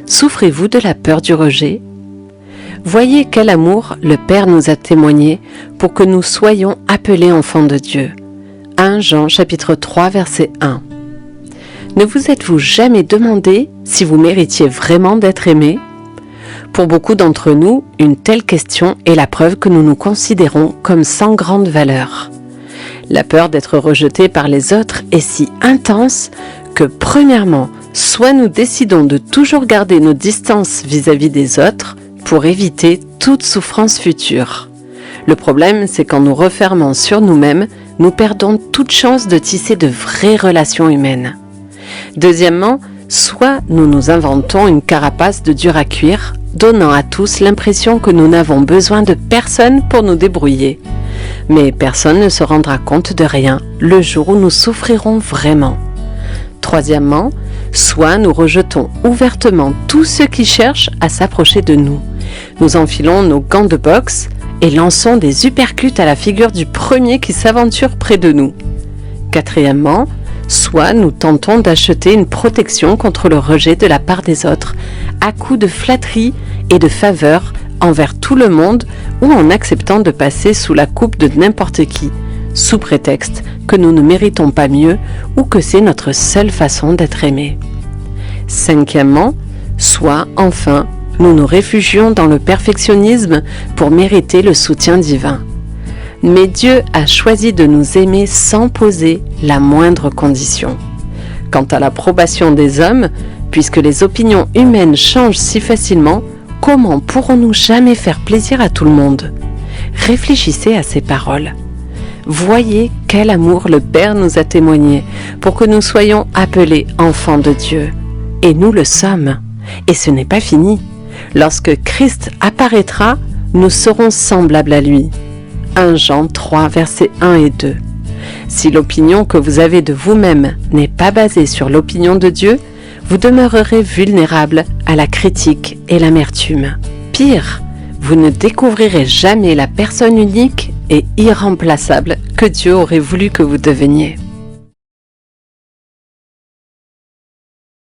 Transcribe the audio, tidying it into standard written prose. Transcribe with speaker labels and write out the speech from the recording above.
Speaker 1: Souffrez-vous de la peur du rejet? Voyez quel amour le Père nous a témoigné pour que nous soyons appelés enfants de Dieu. 1 Jean chapitre 3 verset 1. Ne vous êtes-vous jamais demandé si vous méritiez vraiment d'être aimé? Pour beaucoup d'entre nous, une telle question est la preuve que nous nous considérons comme sans grande valeur. La peur d'être rejeté par les autres est si intense que, premièrement, soit nous décidons de toujours garder nos distances vis-à-vis des autres pour éviter toute souffrance future. Le problème, c'est qu'en nous refermant sur nous-mêmes, nous perdons toute chance de tisser de vraies relations humaines. Deuxièmement, soit nous nous inventons une carapace de dur à cuire, donnant à tous l'impression que nous n'avons besoin de personne pour nous débrouiller. Mais personne ne se rendra compte de rien le jour où nous souffrirons vraiment. Troisièmement, soit nous rejetons ouvertement tous ceux qui cherchent à s'approcher de nous. Nous enfilons nos gants de boxe et lançons des uppercuts à la figure du premier qui s'aventure près de nous. Quatrièmement, soit nous tentons d'acheter une protection contre le rejet de la part des autres, à coups de flatterie et de faveur envers tout le monde ou en acceptant de passer sous la coupe de n'importe qui, sous prétexte que nous ne méritons pas mieux ou que c'est notre seule façon d'être aimés. Cinquièmement, soit, enfin, nous nous réfugions dans le perfectionnisme pour mériter le soutien divin. Mais Dieu a choisi de nous aimer sans poser la moindre condition. Quant à l'approbation des hommes, puisque les opinions humaines changent si facilement, comment pourrons-nous jamais faire plaisir à tout le monde? Réfléchissez à ces paroles. Voyez quel amour le Père nous a témoigné pour que nous soyons appelés enfants de Dieu. Et nous le sommes. Et ce n'est pas fini. Lorsque Christ apparaîtra, nous serons semblables à lui. 1 Jean 3, versets 1 et 2. Si l'opinion que vous avez de vous-même n'est pas basée sur l'opinion de Dieu, vous demeurerez vulnérable à la critique et l'amertume. Pire, vous ne découvrirez jamais la personne unique et irremplaçable que Dieu aurait voulu que vous deveniez.